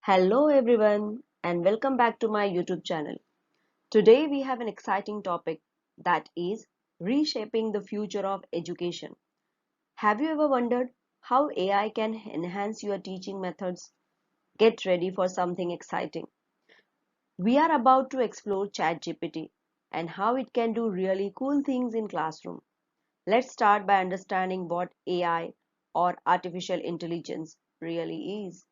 Hello everyone and welcome back to my YouTube channel. Today we have an exciting topic that is reshaping the future of education. Have you ever wondered how AI can enhance your teaching methods? Get ready for something exciting. We are about to explore Chat GPT and how it can do really cool things in classroom. Let's start by understanding what AI or artificial intelligence really is.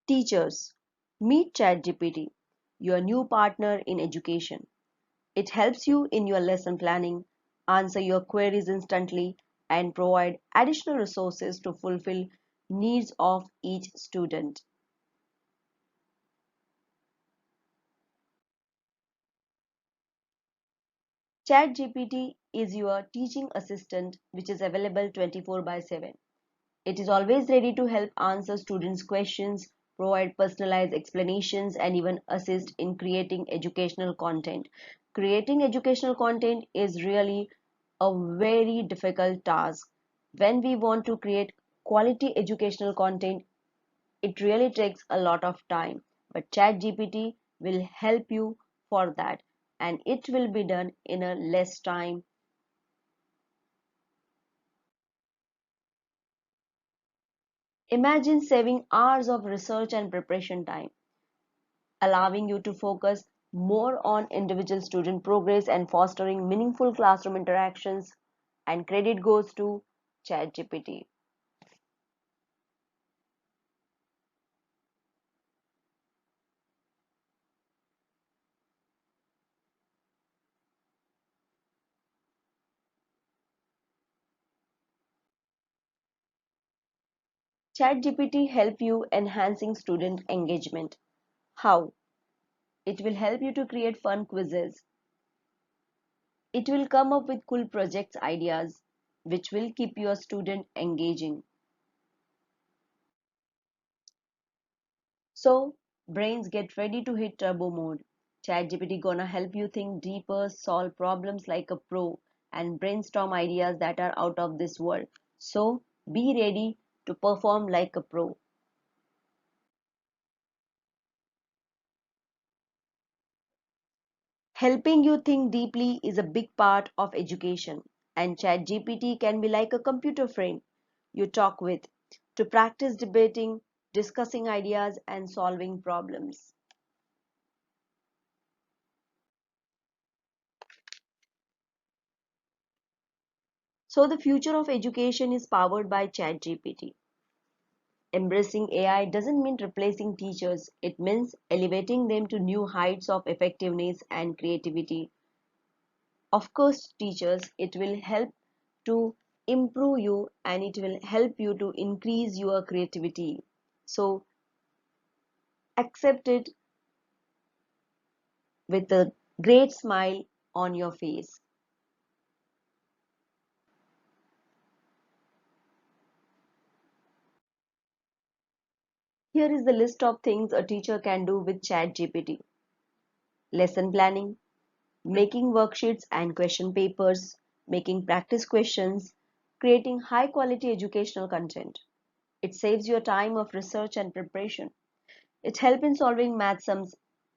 Teachers, meet ChatGPT, your new partner in education. It helps you in your lesson planning, answer your queries instantly, and provide additional resources to fulfill needs of each student. ChatGPT is your teaching assistant which is available 24 by 7. It is always ready to help answer students' questions, provide personalized explanations, and even assist in creating educational content. Creating educational content is really a very difficult task. When we want to create quality educational content, it really takes a lot of time. But ChatGPT will help you for that, and it will be done in a less time. Imagine saving hours of research and preparation time, allowing you to focus more on individual student progress and fostering meaningful classroom interactions. And credit goes to ChatGPT. ChatGPT help you enhancing student engagement. How? It will help you to create fun quizzes. It will come up with cool projects ideas which will keep your student engaging. So, brains get ready to hit turbo mode. ChatGPT gonna help you think deeper, solve problems like a pro, and brainstorm ideas that are out of this world. So, be ready to perform like a pro. Helping you think deeply is a big part of education, and ChatGPT can be like a computer friend you talk with to practice debating, discussing ideas, and solving problems. So, the future of education is powered by ChatGPT. Embracing AI doesn't mean replacing teachers, it means elevating them to new heights of effectiveness and creativity. Of course, teachers, it will help to improve you and it will help you to increase your creativity. So, accept it with a great smile on your face. Here is the list of things a teacher can do with ChatGPT: lesson planning, making worksheets and question papers, making practice questions, creating high quality educational content. It saves your time of research and preparation. It helps in solving math sums.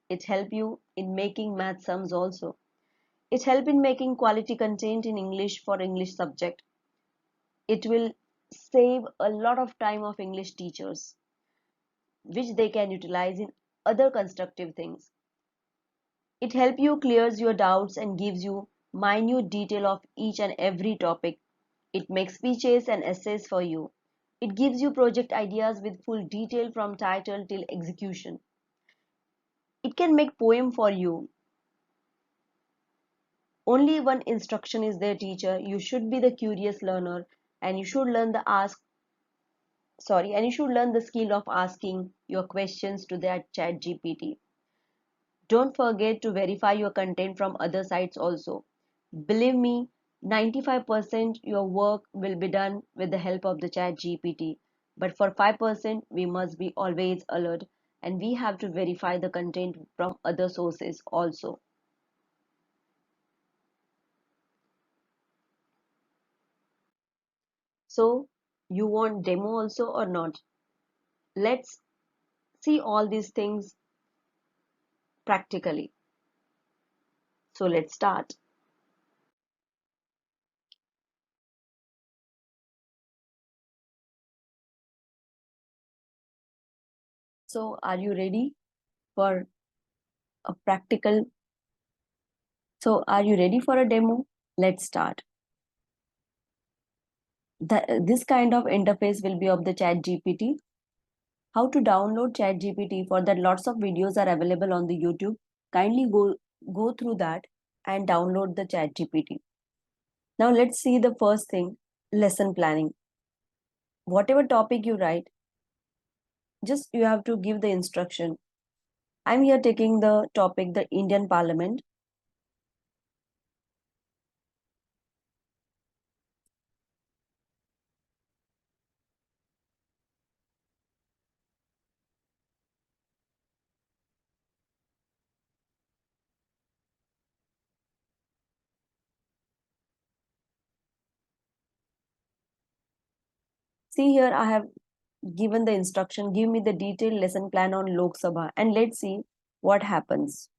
It helps you in making math sums also. It helps in making quality content in English for English subject. It will save a lot of time of English teachers, which they can utilize in other constructive things. It helps you clears your doubts and gives you minute detail of each and every topic. It makes speeches and essays for you. It gives you project ideas with full detail from title till execution. It can make poem for you. Only one instruction is there, teacher. You should be the curious learner and you should learn and you should learn the skill of asking your questions to that chat GPT. Don't forget to verify your content from other sites also. Believe me, 95% your work will be done with the help of the chat GPT. But for 5%, we must be always alert and we have to verify the content from other sources also. So you want demo also or not? Let's see all these things practically. So let's start. So are you ready for a practical? So are you ready for a demo? Let's start. This kind of interface will be of the Chat GPT. How to download Chat GPT? For that, lots of videos are available on the YouTube. Kindly go through that and download the Chat GPT. Now let's see the first thing, lesson planning. Whatever topic you write, just you have to give the instruction. I'm here taking the topic, the Indian Parliament. See here, I have given the instruction, give me the detailed lesson plan on Lok Sabha, and let's see what happens.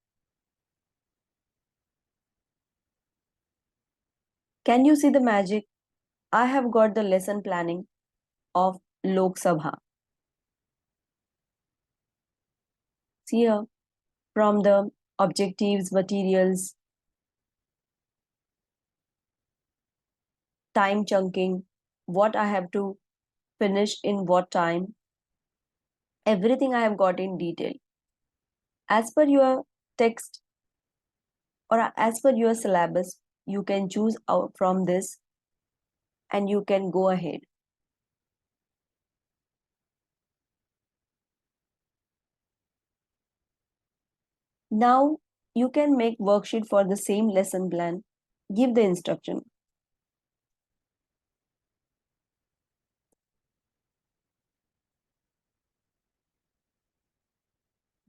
Can you see the magic? I have got the lesson planning of Lok Sabha. See here, from the objectives, materials, time chunking, what I have to finish in what time, everything I have got in detail. As per your text or as per your syllabus, you can choose out from this and you can go ahead. Now you can make worksheet for the same lesson plan. Give the instruction.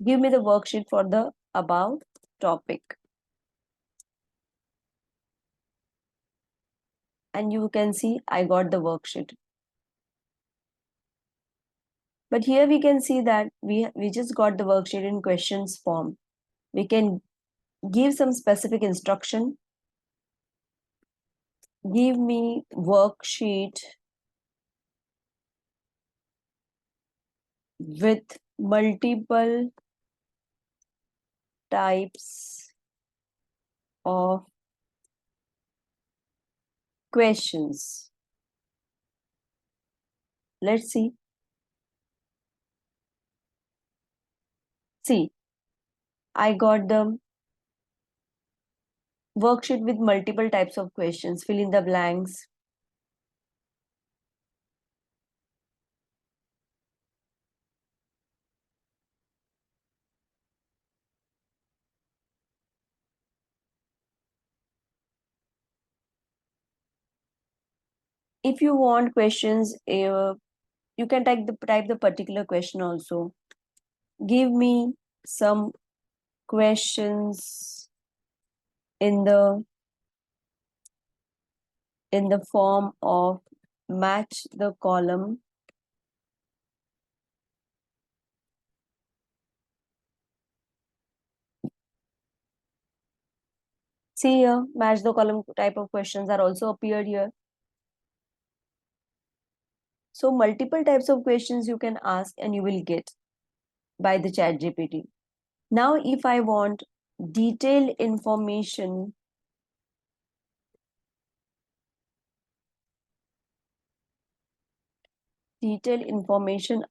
Give me the worksheet for the above topic. And you can see I got the worksheet. But here we can see that we just got the worksheet in questions form. We can give some specific instruction. Give me worksheet with multiple types of questions. Let's see. See, I got the worksheet with multiple types of questions. Fill in the blanks. If you want questions, you can type the particular question also. Give me some questions in the form of match the column. See here, match the column type of questions are also appeared here. So multiple types of questions you can ask and you will get by the Chat GPT. Now, if I want detailed information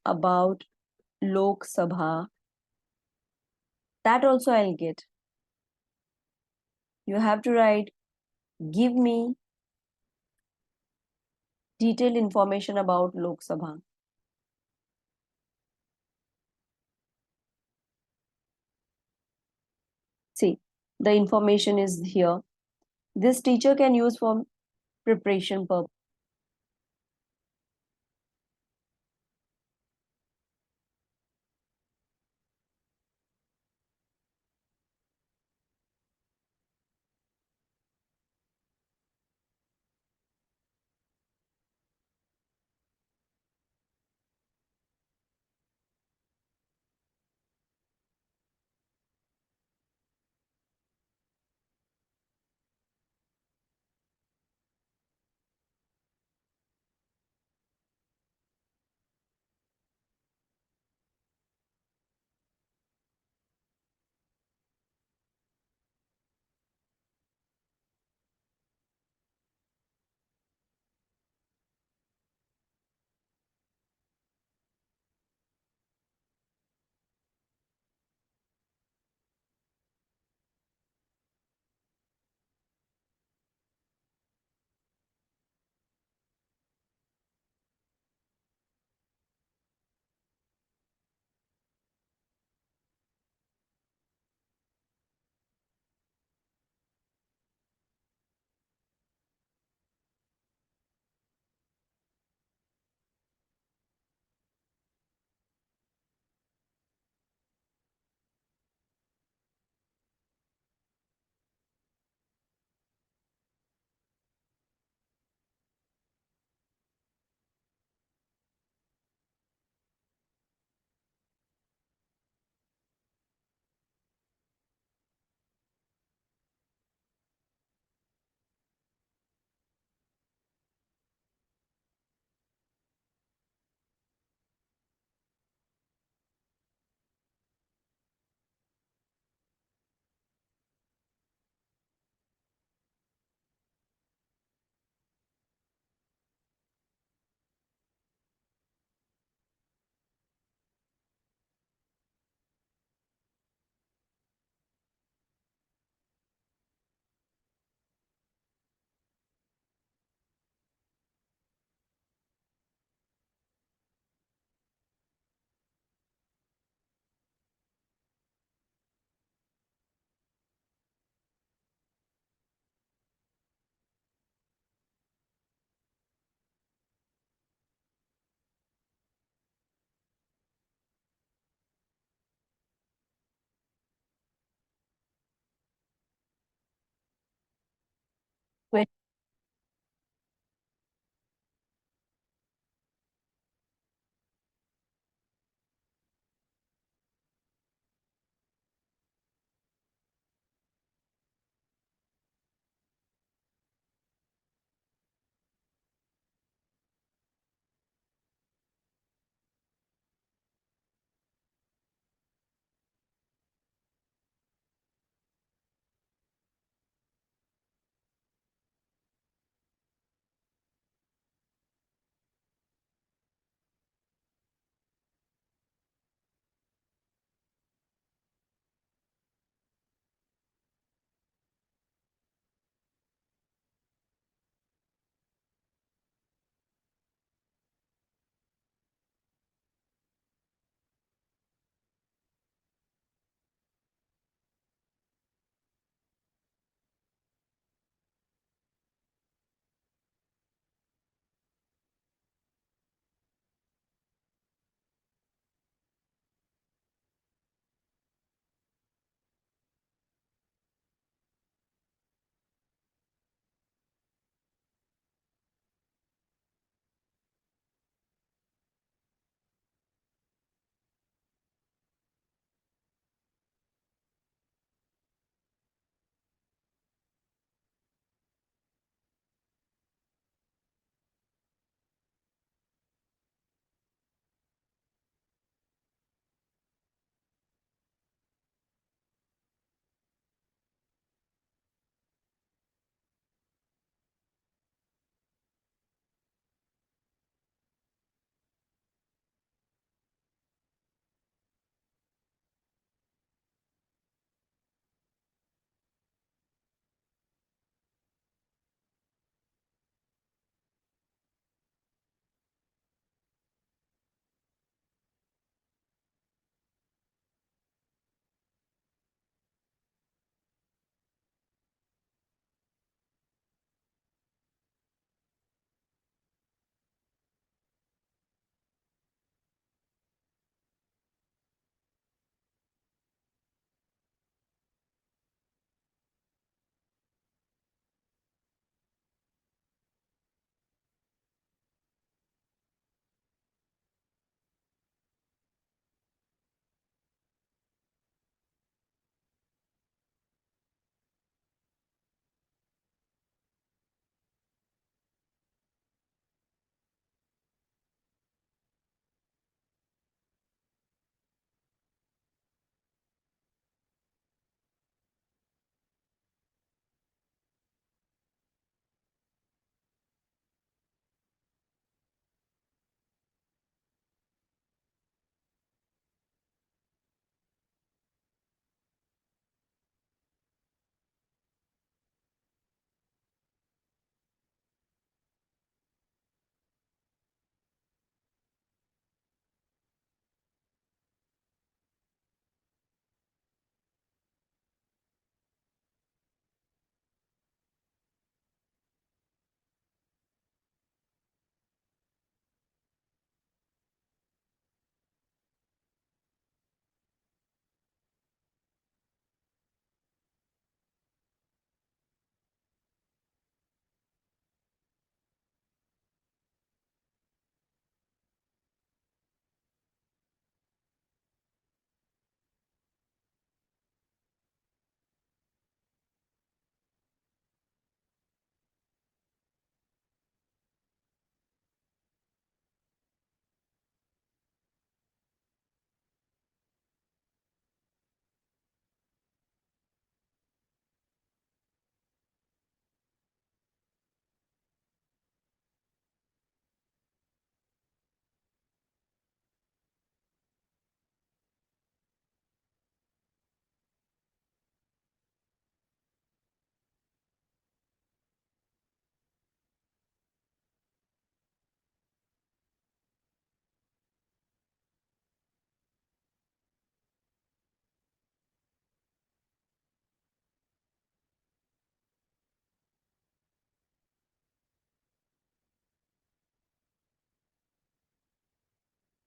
about Lok Sabha, that also I'll get. You have to write, give me detailed information about Lok Sabha. See, the information is here. This teacher can use for preparation purpose.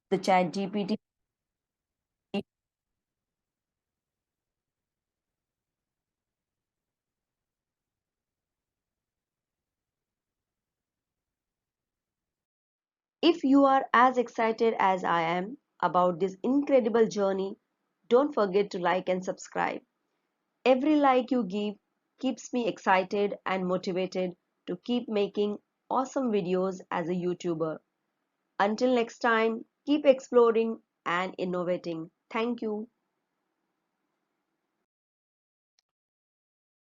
The Chat GPT. If you are as excited as I am about this incredible journey, don't forget to like and subscribe. Every like you give keeps me excited and motivated to keep making awesome videos as a YouTuber. Until next time, keep exploring and innovating. Thank you.